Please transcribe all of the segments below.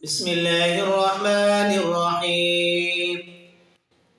بسم الله الرحمن الرحيم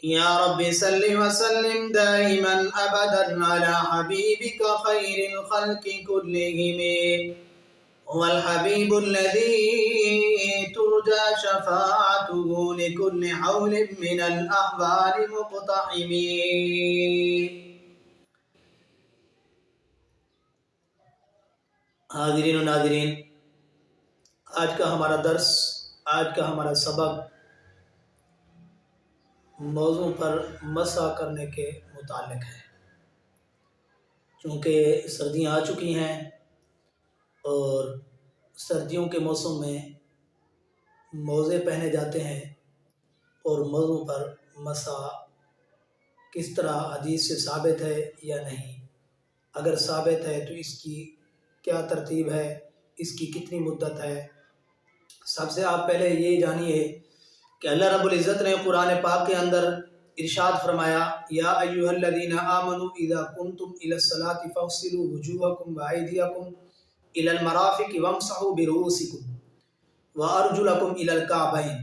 يا رب صل وسلم دائما أبدا على حبيبك خير الخلق كلهم هو الحبيب الذي ترجى شفاعته لكل حول من الأحوال مقتحم. حاضرین و ناظرین، آج کا ہمارا درس، آج کا ہمارا سبق موضوع پر مسح کرنے کے متعلق ہے۔ چونکہ سردیاں آ چکی ہیں اور سردیوں کے موسم میں موزے پہنے جاتے ہیں، اور موضوع پر مسح کس طرح حدیث سے ثابت ہے یا نہیں، اگر ثابت ہے تو اس کی کیا ترتیب ہے، اس کی کتنی مدت ہے۔ سب سے آپ پہلے یہ جانیے کہ اللہ رب العزت نے قرآن پاک کے اندر ارشاد فرمایا، یا ایھا الذین آمنوا اذا قمتم الی الصلاۃ فاغسلوا وجوہکم وایدیکم الی المرافق وامسحوا برؤوسکم وارجلکم الی الکعبین۔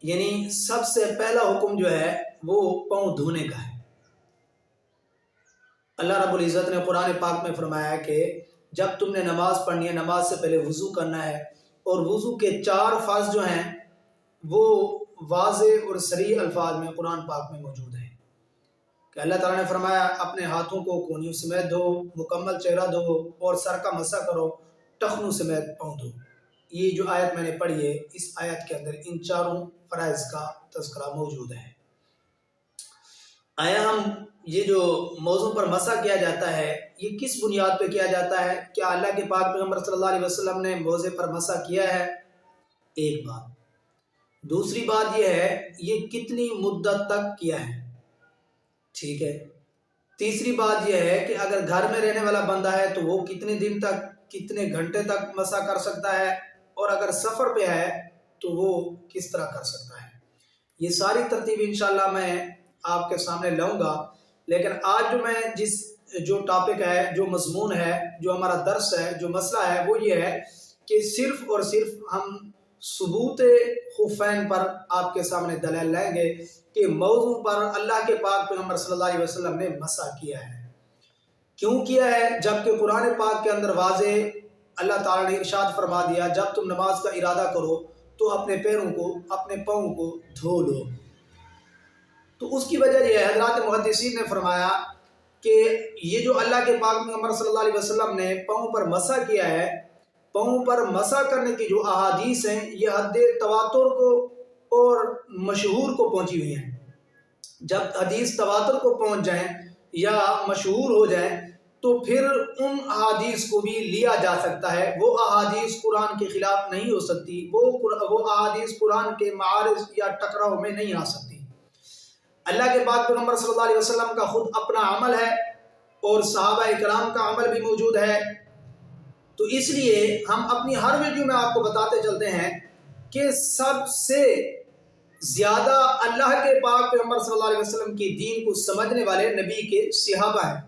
یعنی سب سے پہلا حکم جو ہے وہ پاؤں دھونے کا ہے۔ اللہ رب العزت نے قرآن پاک میں فرمایا کہ جب تم نے نماز پڑھنی ہے، نماز سے پہلے وضو کرنا ہے، اور وضو کے 4 فرض جو ہیں وہ واضح اور صریح الفاظ میں قرآن پاک میں موجود ہیں کہ اللہ تعالیٰ نے فرمایا اپنے ہاتھوں کو کونیوں سمیت دھو، مکمل چہرہ دھو، اور سر کا مسح کرو، ٹخنوں سمیت پاؤں دھو۔ یہ جو آیت میں نے پڑھی ہے، اس آیت کے اندر ان 4 فرائض کا تذکرہ موجود ہے۔ آیا ہم یہ جو موضوع پر مسح کیا جاتا ہے، یہ کس بنیاد پہ کیا جاتا ہے؟ کیا اللہ کے پاک پیغمبر صلی اللہ علیہ وسلم نے موضع پر مسح کیا ہے؟ ایک بات۔ دوسری بات یہ ہے، یہ کتنی مدت تک کیا ہے؟ ٹھیک ہے۔ تیسری بات یہ ہے کہ اگر گھر میں رہنے والا بندہ ہے تو وہ کتنے دن تک، کتنے گھنٹے تک مسح کر سکتا ہے، اور اگر سفر پہ ہے تو وہ کس طرح کر سکتا ہے۔ یہ ساری ترتیب انشاءاللہ میں آپ کے سامنے لاؤں گا، لیکن آج جو ٹاپک ہے، جو مضمون ہے، جو ہمارا درس ہے، جو مسئلہ ہے، وہ یہ ہے کہ صرف اور صرف ہم ثبوت خفین پر آپ کے سامنے دلائل لائیں گے کہ موضوع پر اللہ کے پاک پیغمبر صلی اللہ علیہ وسلم نے مسح کیا ہے۔ کیوں کیا ہے؟ جبکہ قرآن پاک کے اندر واضح اللہ تعالیٰ نے ارشاد فرما دیا، جب تم نماز کا ارادہ کرو تو اپنے پیروں کو، اپنے پاؤں کو دھو لو۔ تو اس کی وجہ یہ ہے، حضرات محدثین نے فرمایا کہ یہ جو اللہ کے پاک پیغمبر صلی اللہ علیہ وسلم نے پاؤں پر مسح کیا ہے، پاؤں پر مسح کرنے کی جو احادیث ہیں، یہ حد تواتر کو اور مشہور کو پہنچی ہوئی ہیں۔ جب حدیث تواتر کو پہنچ جائیں یا مشہور ہو جائیں تو پھر ان احادیث کو بھی لیا جا سکتا ہے۔ وہ احادیث قرآن کے خلاف نہیں ہو سکتی، وہ احادیث قرآن کے معارض یا ٹکراؤ میں نہیں آ سکتی۔ اللہ کے پاک پیغمبر صلی اللہ علیہ وسلم کا خود اپنا عمل ہے، اور صحابہ اکرام کا عمل بھی موجود ہے۔ تو اس لیے ہم اپنی ہر ویڈیو میں آپ کو بتاتے چلتے ہیں کہ سب سے زیادہ اللہ کے پاک پیغمبر صلی اللہ علیہ وسلم کی دین کو سمجھنے والے نبی کے صحابہ ہیں۔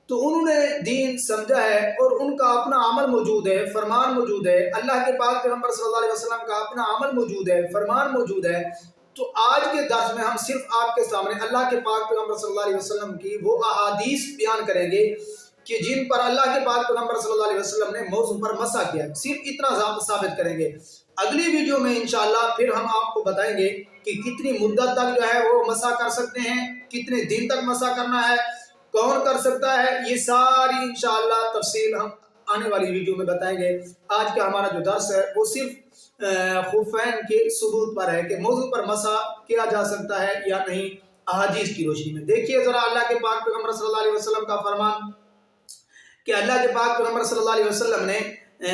تو انہوں نے دین سمجھا ہے، اور ان کا اپنا عمل موجود ہے، فرمان موجود ہے۔ اللہ کے پاک پیغمبر صلی اللہ علیہ وسلم کا اپنا عمل موجود ہے، فرمان موجود ہے۔ تو آج کے درس میں ہم صرف آپ کے سامنے اللہ کے پاک پیغمبر صلی اللہ علیہ وسلم کی وہ احادیث بیان کریں گے کہ جن پر اللہ کے پاک پیغمبر صلی اللہ علیہ وسلم نے موضوع پر مسح کیا، صرف اتنا ثابت کریں گے۔ اگلی ویڈیو میں انشاءاللہ پھر ہم آپ کو بتائیں گے کہ کتنی مدت تک جو ہے وہ مسح کر سکتے ہیں، کتنے دن تک مسح کرنا ہے، کون کر سکتا ہے۔ یہ ساری انشاءاللہ تفصیل ہم آنے والی ویڈیو میں بتائیں گے۔ آج کا ہمارا جو درس ہے وہ صرف خفین کے ثبوت پر ہے کہ موضوع پر مسح کیا جا سکتا ہے یا نہیں، احادیث کی روشنی میں۔ دیکھیے ذرا اللہ کے پاک پیغمبر صلی اللہ علیہ وسلم کا فرمان کہ اللہ کے پاک پیغمبر صلی اللہ علیہ وسلم نے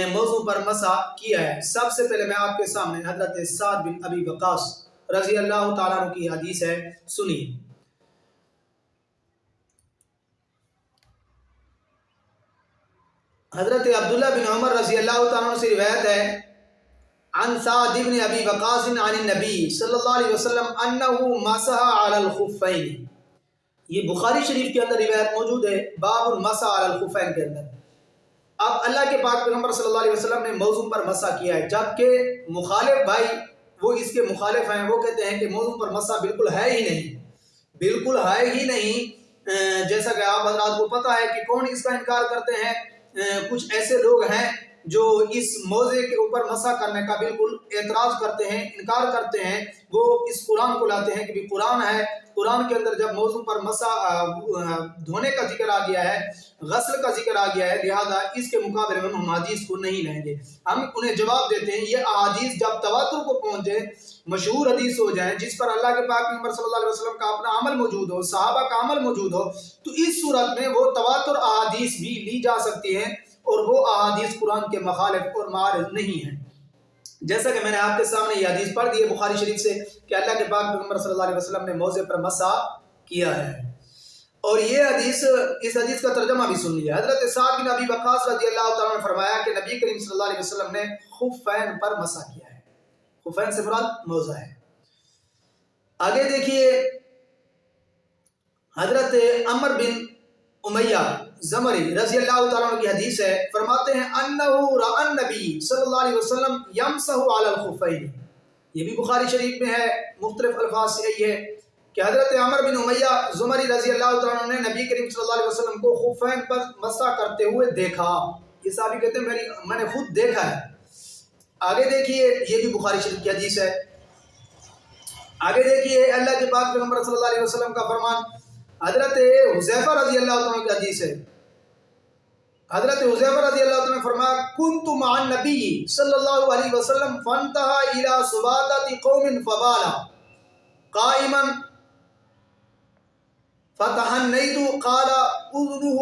موضوع پر مسح کیا ہے۔ سب سے پہلے میں آپ کے سامنے حضرت سعد بن ابی وقاص رضی اللہ تعالیٰ عنہ کی حدیث ہے، سنیے۔ حضرت عبداللہ بن عمر رضی اللہ تعالیٰ عنہ سے روایت ہے، عن سعد بن ابی وقاص عن النبی صلی اللہ علیہ وسلم انہ مسح علی الخفین۔ یہ بخاری شریف کے اندر روایت موجود ہے، باب المسح علی الخفین کے اندر۔ اب اللہ کے پاک پیغمبر صلی اللہ علیہ وسلم نے موضوع پر مسح کیا ہے، جبکہ مخالف بھائی وہ اس کے مخالف ہیں، وہ کہتے ہیں کہ موضوع پر مسح بالکل ہے ہی نہیں، بالکل ہے ہی نہیں۔ جیسا کہ آپ حضرات کو پتہ ہے کہ کون اس کا انکار کرتے ہیں، کچھ ایسے لوگ ہیں جو اس موضوع کے اوپر مسح کرنے کا بالکل اعتراض کرتے ہیں، انکار کرتے ہیں۔ وہ اس قرآن کو لاتے ہیں کہ بھی قرآن ہے، قرآن کے اندر جب موضوع پر مسح دھونے کا ذکر آ گیا ہے، غسل کا ذکر آ گیا ہے، لہذا اس کے مقابلے میں ہم حدیث کو نہیں لیں گے۔ ہم انہیں جواب دیتے ہیں یہ احادیث جب تواتر کو پہنچے، مشہور حدیث ہو جائیں، جس پر اللہ کے پاک پیغمبر صلی اللہ علیہ وسلم کا اپنا عمل موجود ہو، صحابہ کا عمل موجود ہو، تو اس صورت میں وہ تواتر احادیث بھی لی جا سکتی ہیں، اور وہ احادیث قرآن کے مخالف اور معارض نہیں ہیں۔ جیسا کہ میں نے آپ کے سامنے یہ حدیث پڑھ دی ہے بخاری شریف سے کہ اللہ کے پاک پیغمبر صلی اللہ علیہ وسلم نے موضع پر مسح کیا ہے، اور یہ حدیث، اس حدیث کا ترجمہ بھی سن لیا۔ حضرت سعد بن ابی وقاص رضی اللہ تعالیٰ نے فرمایا کہ نبی کریم صلی اللہ علیہ وسلم نے خفین پر مسح کیا ہے۔ خفین سے مراد موزہ ہے۔ آگے دیکھیے، حضرت عمر بن امیہ زمری رضی اللہ تعالیٰ عنہ کی حدیث ہے، فرماتے ہیں انہو رأى النبی صلی اللہ علیہ وسلم یمسح علی الخفین، یہ بھی بخاری شریف میں ہے، مختلف الفاظ سے یہی ہے کہ حضرت عمر بن امیہ زمری رضی اللہ تعالیٰ عنہ نے نبی کریم صلی اللہ علیہ وسلم کو خفین پر مسح کرتے ہوئے دیکھا۔ یہ صحابی کہتے ہیں میں نے خود دیکھا ہے۔ آگے دیکھیے، یہ بھی بخاری شریف کی حدیث ہے۔ آگے دیکھیے اللہ کے پاک پیغمبر صلی اللہ علیہ وسلم کا فرمان، حضرت حذیفہ رضی اللہ عنہ کی حدیث ہے۔ حضرت حذیفہ رضی اللہ عنہ نے فرمایا کنت مع النبی صلی اللہ علیہ وسلم فانتهى الى سباطة قوم فبال قائما فتحنيت قال اذنه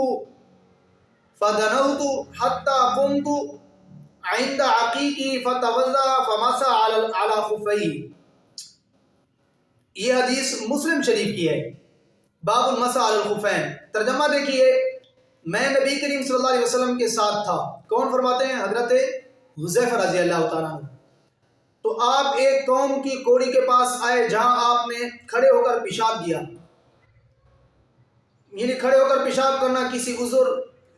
فدنوت حتى قمت عند عقيقي فتوضأ فمسح على خفيه۔ یہ حدیث مسلم شریف کی ہے، باب المسح علی الخفین۔ ترجمہ دیکھیے، میں نبی کریم صلی اللہ علیہ وسلم کے ساتھ تھا۔ کون فرماتے ہیں؟ حضرت حذیفہ رضی اللہ تعالیٰ عنہ۔ تو آپ ایک قوم کی کوڑی کے پاس آئے جہاں آپ نے کھڑے ہو کر پیشاب کیا، یعنی کھڑے ہو کر پیشاب کرنا کسی عذر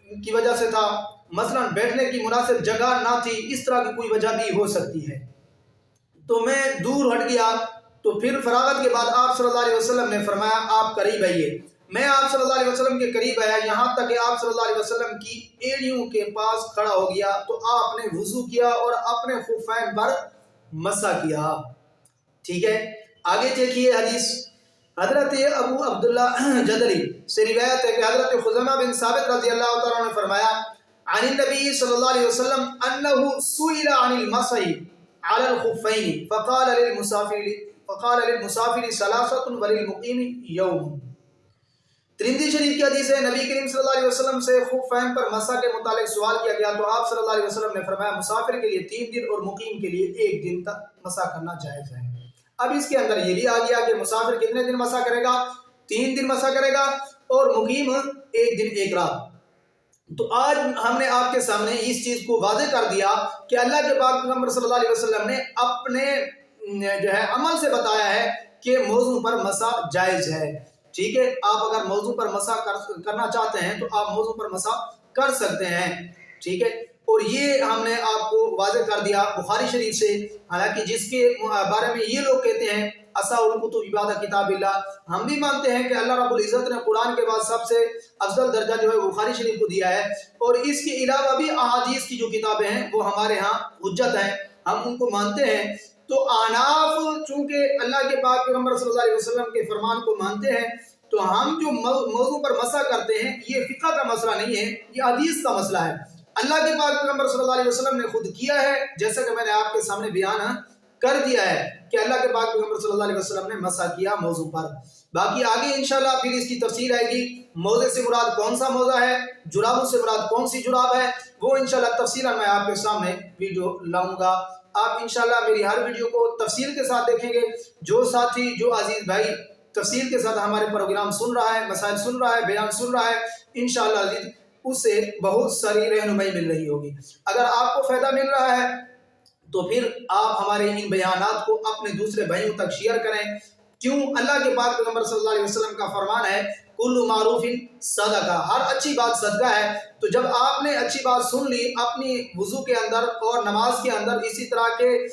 کی وجہ سے تھا، مثلا بیٹھنے کی مناسب جگہ نہ تھی، اس طرح کی کوئی وجہ بھی ہو سکتی ہے۔ تو میں دور ہٹ گیا، تو پھر فراغت کے بعد آپ صلی اللہ علیہ وسلم نے فرمایا آپ قریب آئیے۔ میں آپ صلی اللہ علیہ وسلم کے قریب آیا، یہاں تک کہ آپ صلی اللہ علیہ وسلم کی ایڑیوں کے پاس کھڑا ہو گیا، تو آپ نے وضو کیا اور اپنے خفین پر مسح کیا۔ ٹھیک ہے، آگے دیکھیے حدیث۔ حضرت ابو عبداللہ جدلی سے روایت ہے کہ حضرت خزیمہ بن ثابت رضی اللہ تعالیٰ نے فرمایا عن النبی صلی اللہ علیہ وسلم انہ سئل عن المسح علی الخفین فقال للمسافر ثلاثة وللمقیم یوم۔ ترمذی شریف کی حدیث ہے، نبی کریم صلی اللہ علیہ وسلم سے خفین پر مسح کے متعلق سوال کیا گیا تو آپ صلی اللہ علیہ وسلم نے فرمایا مسافر کے لیے 3 دن اور مقیم کے لیے 1 دن تک مسح کرنا جائز ہے۔ اب اس کے اندر یہ بھی آ گیا کہ مسافر کتنے دن مسح کرے گا؟ 3 دن مسح کرے گا، اور مقیم 1 دن 1 رات۔ تو آج ہم نے آپ کے سامنے اس چیز کو واضح کر دیا کہ اللہ کے پاک پیغمبر صلی اللہ علیہ وسلم نے اپنے جو ہے عمل سے بتایا ہے کہ موضوع پر مسح جائز ہے۔ ٹھیک ہے، آپ اگر موضوع پر مسح کرنا چاہتے ہیں تو آپ موضوع پر مسح کر سکتے ہیں۔ ٹھیک ہے، اور یہ ہم نے آپ کو واضح کر دیا بخاری شریف سے، حالانکہ جس کے بارے میں یہ لوگ کہتے ہیں اصح الکتب بعد کتاب اللہ، ہم بھی مانتے ہیں کہ اللہ رب العزت نے قرآن کے بعد سب سے افضل درجہ جو ہے بخاری شریف کو دیا ہے، اور اس کے علاوہ بھی احادیث کی جو کتابیں ہیں وہ ہمارے ہاں حجت ہیں، ہم ان کو مانتے ہیں۔ تو احناف چونکہ اللہ کے پاک پیغمبر صلی اللہ علیہ وسلم کے فرمان کو مانتے ہیں، تو ہم جو موضوع پر مسح کرتے ہیں یہ فقہ کا مسئلہ نہیں ہے، یہ حدیث کا مسئلہ ہے۔ اللہ کے پاک پیغمبر صلی اللہ علیہ وسلم نے خود کیا ہے، جیسا کہ میں نے آپ کے سامنے بیان کر دیا ہے کہ اللہ کے پاک پیغمبر صلی اللہ علیہ وسلم نے مسح کیا موضوع پر۔ باقی آگے انشاءاللہ پھر اس کی تفصیل آئے گی، موضع سے مراد کون سا موضع ہے، جرابوں سے مراد کون سی جراب ہے، وہ انشاءاللہ تفصیل میں آپ کے سامنے ویڈیو لاؤں گا۔ آپ انشاءاللہ میری ہر ویڈیو کو تفصیل کے ساتھ دیکھیں گے۔ جو ساتھی، جو عزیز بھائی تفصیل کے ساتھ ہمارے پروگرام سن رہا ہے، مسائل سن رہا ہے، بیان سن رہا ہے، انشاءاللہ عزیز اس سے بہت ساری رہنمائی مل رہی ہوگی۔ اگر آپ کو فائدہ مل رہا ہے تو پھر آپ ہمارے ان بیانات کو اپنے دوسرے بھائیوں تک شیئر کریں۔ کیوں؟ اللہ کے پاک پیغمبر صلی اللہ علیہ وسلم کا فرمان ہے کل معروف صدقہ، ہر اچھی بات صدقہ ہے۔ تو جب آپ نے اچھی بات سن لی اپنی وضو کے اندر اور نماز کے اندر، اسی طرح کے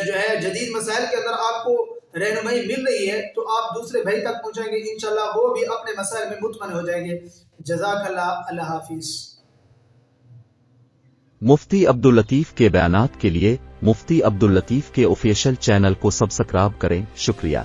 جو ہے جدید مسائل کے اندر آپ کو رہنمائی مل رہی ہے، تو آپ دوسرے بھائی تک پہنچائیں گے، انشاءاللہ وہ بھی اپنے مسائل میں مطمئن ہو جائیں گے۔ جزاک اللہ، اللہ حافظ۔ مفتی عبداللطیف کے بیانات کے لیے مفتی عبداللطیف کے آفیشیل چینل کو سبسکرائب کریں۔ شکریہ۔